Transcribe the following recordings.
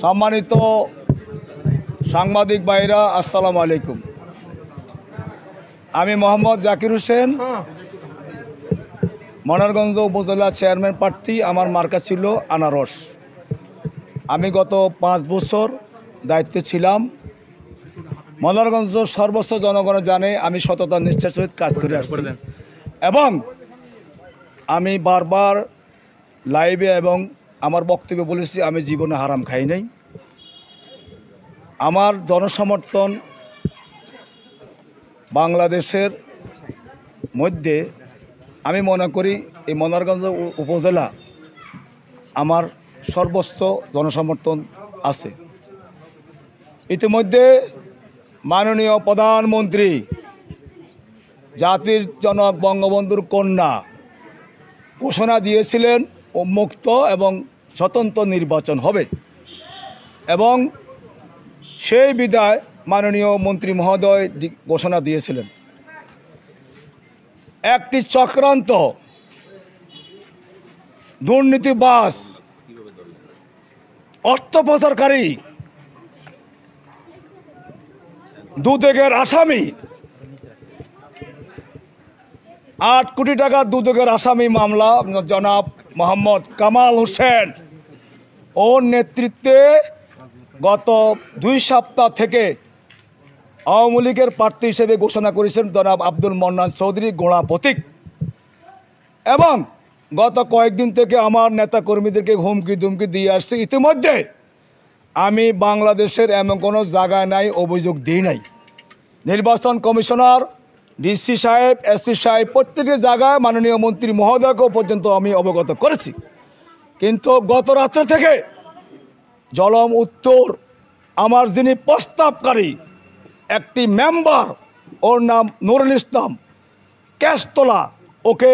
সম্মানিত সাংবাদিক ভাইরা, আসসালামু আলাইকুম। আমি মোহাম্মদ জাকির হোসেন, মনোহরগঞ্জ উপজেলা চেয়ারম্যান প্রার্থী। আমার মার্কা ছিল আনারস। আমি গত 5 বছর দায়িত্বে ছিলাম। মনোহরগঞ্জ সর্বোচ্চ জনগণ জানে আমি সততা নিষ্ঠার সহিত কাজ করে আসছি এবং আমি বারবার লাইভে এবং আমার বক্তব্যে বলেছি আমি জীবনে হারাম খাই নাই। আমার জনসমর্থন বাংলাদেশের মধ্যে আমি মনে করি এই মনোহরগঞ্জ উপজেলা আমার সর্বোচ্চ জনসমর্থন আছে। ইতিমধ্যে মাননীয় প্রধানমন্ত্রী জাতির জনক বঙ্গবন্ধুর কন্যা ঘোষণা দিয়েছিলেন ও মুক্ত এবং স্বতন্ত্র নির্বাচন হবে এবং সেই বিদায় মাননীয় মন্ত্রী মহোদয় ঘোষণা দিয়েছিলেন। একটি চক্রান্ত দুর্নীতিবাজ অর্থ পাচারকারী দুদকের আসামি 8 কোটি টাকা দুদকের আসামি মামলা জনাব মোহাম্মদ কামাল হোসেন ওর নেতৃত্বে গত 2 সপ্তাহ থেকে আওয়ামী লীগের প্রার্থী হিসেবে ঘোষণা করেছেন জনাব আব্দুল মন্নান চৌধুরী গোড়া প্রতীক এবং গত কয়েকদিন থেকে আমার নেতা কর্মীদেরকে হুমকি দুমকি দিয়ে আসছে। ইতিমধ্যে আমি বাংলাদেশের এমন কোনো জায়গায় নাই অভিযোগ দিই নাই। নির্বাচন কমিশনার, ডিসি সাহেব, এসপি সাহেব প্রত্যেকটি জায়গায় মাননীয় মন্ত্রী মহোদয়কেও পর্যন্ত আমি অবগত করেছি। কিন্তু গত রাত্রে থেকে জলম উত্তর আমার যিনি প্রস্তাবকারী একটি মেম্বার, ওর নাম নুরুল ইসলাম ক্যাশতলা, ওকে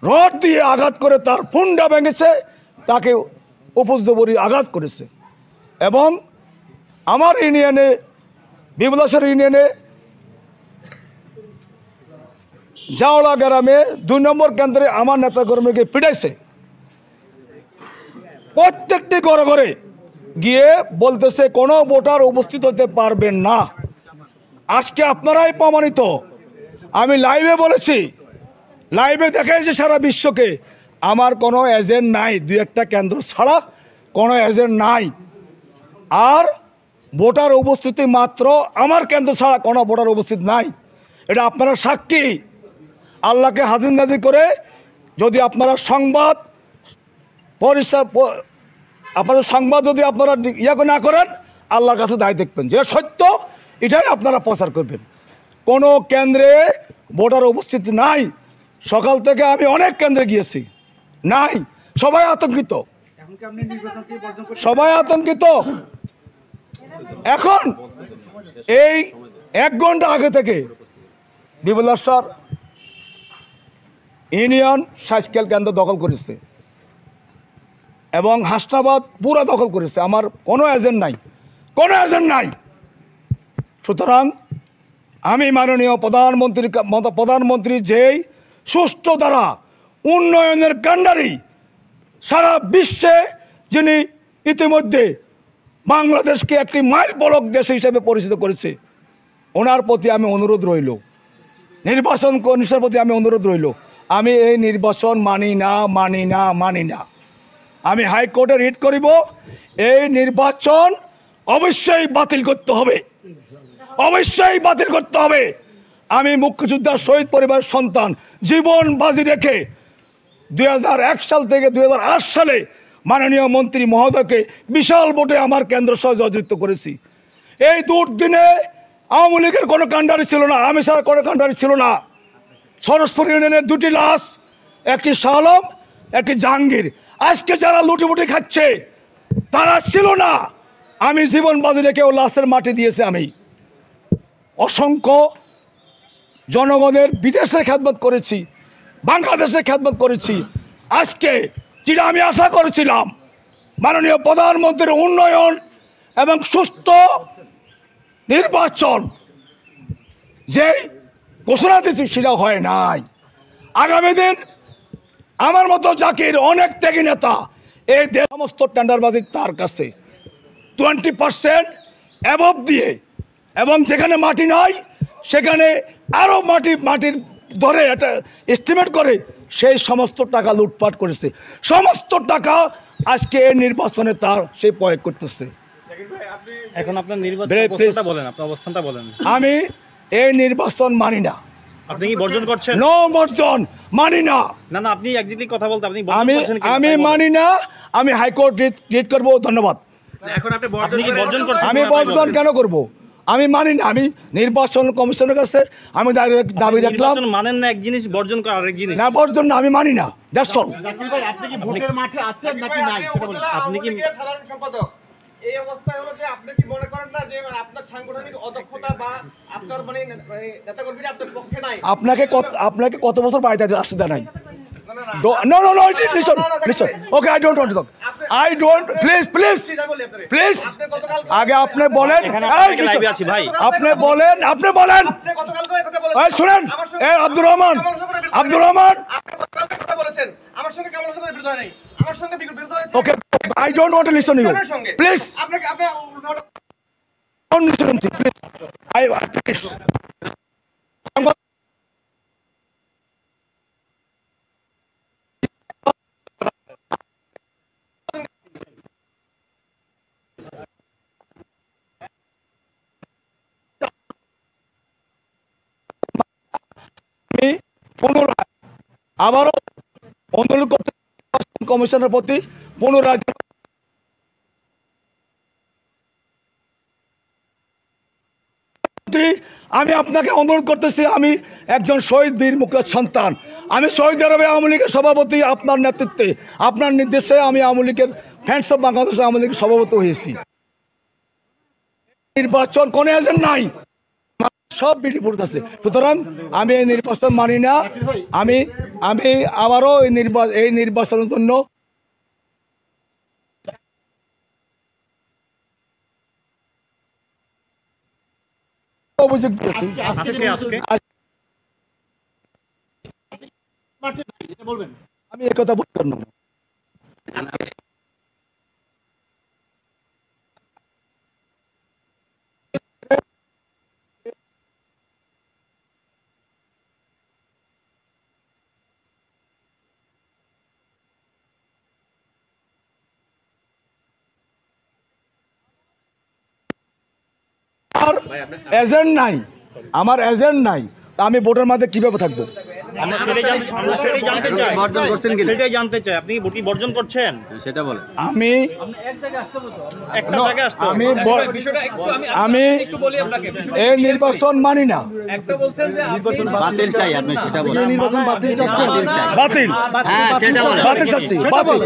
রড দিয়ে আঘাত করে তার ফুন্ডা ভেঙেছে, তাকে উপজবরী আঘাত করেছে এবং আমার ইউনিয়নে বিবলাসের ইউনিয়নে জাওলা গ্রামে 2 নম্বর কেন্দ্রে আমার নেতাকর্মীকে পিটাইছে। প্রত্যেকটি ঘরে ঘরে গিয়ে বলতেছে কোনো ভোটার উপস্থিত হতে পারবেন না। আজকে আপনারাই প্রমাণিত। আমি লাইভে বলেছি, লাইভে দেখাইছে সারা বিশ্বকে আমার কোনো এজেন্ট নাই, 2-1টা কেন্দ্র ছাড়া কোনো এজেন্ট নাই। আর ভোটার উপস্থিতি মাত্র আমার কেন্দ্র ছাড়া কোনো ভোটার উপস্থিত নাই। এটা আপনারা সাক্ষী। আল্লাহকে হাজির নাজির করে যদি আপনারা সংবাদ আপনাদের সংবাদ যদি আপনারা না করেন, আল্লাহর কাছে দায় দেখবেন যে সত্য এটাই আপনারা প্রচার করবেন। কোনো কেন্দ্রে ভোটার উপস্থিতি নাই। সকাল থেকে আমি অনেক কেন্দ্রে গিয়েছি, নাই। সবাই আতঙ্কিত, সবাই আতঙ্কিত। এখন এই 1 ঘন্টা আগে থেকে বিবলাশ্বর ইউনিয়ন সাইকেল কেন্দ্র দখল করেছে এবং হাসনাবাদ পুরা দখল করেছে। আমার কোনো এজেন্ট নাই, কোনো এজেন্ট নাই। সুতরাং আমি মাননীয় প্রধানমন্ত্রী যেই সুষ্ঠু দ্বারা উন্নয়নের কাণ্ডারি সারা বিশ্বে, যিনি ইতিমধ্যে বাংলাদেশকে একটি মাইল ফলক দেশ হিসেবে পরিচিত করেছে, ওনার প্রতি আমি অনুরোধ রইল, নির্বাচন কমিশনের প্রতি আমি অনুরোধ রইল, আমি এই নির্বাচন মানি না, মানি না, মানি না। আমি হাইকোর্টে রিট করিব, এই নির্বাচন অবশ্যই বাতিল করতে হবে, অবশ্যই বাতিল করতে হবে। আমি মুক্তিযোদ্ধার শহীদ পরিবারের সন্তান, জীবন বাজি রেখে 2001 সাল থেকে 2008 সালে মাননীয় মন্ত্রী মহোদয়কে বিশাল ভোটে আমার কেন্দ্র সহ জয়যুক্ত করেছি। এই দুর্দিনে আওয়ামী লীগের কোনো কাণ্ডারি ছিল না, আমি ছাড়া কোনো কাণ্ডারি ছিল না। সরসপুর ইউনিয়নের 2টি লাশ, একটি শাহ আলম, একটি জাহাঙ্গীর। আজকে যারা লুটিপুটি খাচ্ছে তারা ছিল না। আমি জীবন বাজি রেখে ও লাশের মাটি দিয়েছি। আমি অসংখ্য জনগণের বিদেশে খেদমত করেছি, বাংলাদেশে খেদমত করেছি। আজকে যেটা আমি আশা করেছিলাম মাননীয় প্রধানমন্ত্রীর উন্নয়ন এবং সুষ্ঠু নির্বাচন যে ঘোষণা দিয়েছি সেটা হয় নাই। আগামী দিন আমার মতো জাকির অনেক ত্যাগী নেতা এই সমস্ত টেন্ডারবাজি তার কাছে 20% অ্যাবভ দিয়ে, এবং যেখানে মাটি নাই সেখানে আরও মাটির ধরে একটা এস্টিমেট করে সেই সমস্ত টাকা লুটপাট করেছে। সমস্ত টাকা আজকে এই নির্বাচনে তার সেই প্রয়োগ করতেছে। এখন আপনার নির্বাচন বলেন, আপনার অবস্থানটা বলেন। আমি এই নির্বাচন মানি না। আপনি কি বর্জন করছেন? নো বর্জন, মানি না। না না, আপনি এক্স্যাক্টলি কথা বলতে আপনি আমি মানি না। আমি হাইকোর্ট রিট করব। ধন্যবাদ। এখন আপনি কি বর্জন করছেন? আমি বর্জন কেন করব? আমি মানি না। আমি নির্বাচন কমিশনের কাছে আমি দাবি রাখলাম। মানেন না এক জিনিস, বর্জন করা আরেক জিনিস। না, বর্জন না, আমি মানি না। That's all. জাকির ভাই, আপনি কি ভোটের মাঠে আছেন নাকি নাই সেটা বলুন। আপনি কি সাধারণ সম্পাদক? এই অবস্থায় হলো যে আপনি কি মনে করেন না যে আপনার সাংগঠনিক অদক্ষতা বা আপনার নেতাকর্মীরা আপনার পক্ষে নাই? আপনাকে কত বছর বাড়িতে আসতে নাই? No, listen. Okay, I don't want to talk. Please. আগে আপনি বলেন। আপনি বলেন। শুনেন, আব্দুর রহমান। আমার সঙ্গে কেমন করে বিরোধ হয় নাই? আমার সঙ্গে বিরোধ হয়েছে। Okay, I don't want to listen to you. Please. আপনি Don't listen to me, please. পুনরায় আবারও অনুরোধ করতে কমিশনের প্রতি পুনরায় আমি আপনাকে অনুরোধ করতেছি। আমি একজন শহীদ বীর মুক্তির সন্তান। আমি সৌদি আরবে আওয়ামী লীগের সভাপতি। আপনার নেতৃত্বে, আপনার নির্দেশে আমি আওয়ামী লীগের ফ্রেন্ডস অফ বাংলাদেশ আওয়ামী লীগের সভাপতি হয়েছি। নির্বাচন কোনো এজেন্ট নাই, সব বিধিপুর আছে। সুতরাং আমি এই নির্বাচন মানি না। আমি আবারও এই নির্বাচনের জন্য অভিযোগ দিয়েছি। আমি একথা বলতাম না। এজেন্ট নাই, আমার এজেন্ট নাই। আমি ভোটের মাঝে কিভাবে থাকবো? আমরা সেটাই জানতে চাই। বর্জন করছেন কি? সেটাই জানতে চাই। আপনি কি বর্জন করছেন সেটা বলেন। আমি এই নির্বাচন মানি না। নির্বাচন বাতিল চাই, আপনি সেটা বলেন। নির্বাচন বাতিল চাচ্ছেন? বাতিল, হ্যাঁ সেটা বলেন। বাতিল চাচ্ছি, বাতিল।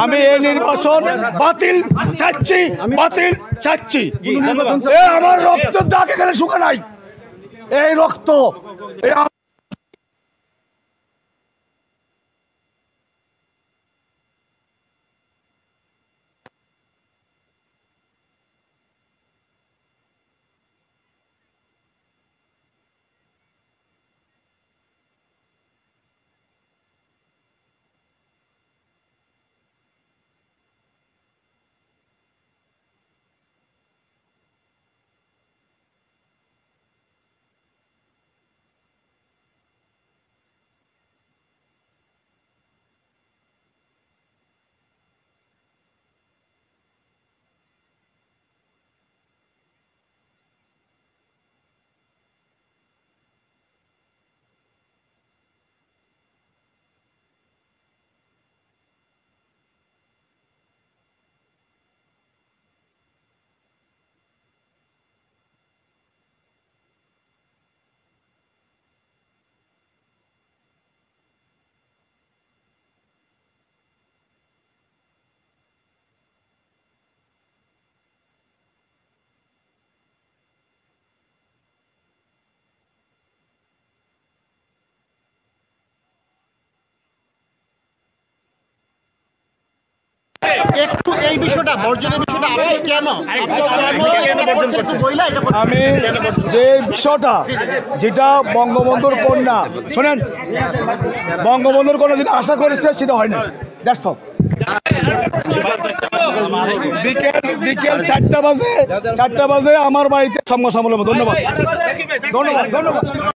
আমি এই নির্বাচন বাতিল চাচ্ছি, বাতিল চাচ্ছি। আমার রক্ত দাগ এখানে শুকা নাই। এই রক্ত একটু এই বিষয়টা, বর্জনের বিষয়টা আপনি কেন আমি যে বিষয়টা, যেটা বঙ্গবন্ধুর কন্যা, শোনেন, বঙ্গবন্ধুর কন্যা যেটা আশা করেছে সেটা হয় না। That's all. বিকেল 4টা বাজে আমার বাড়িতে সামনাসামনি। ধন্যবাদ।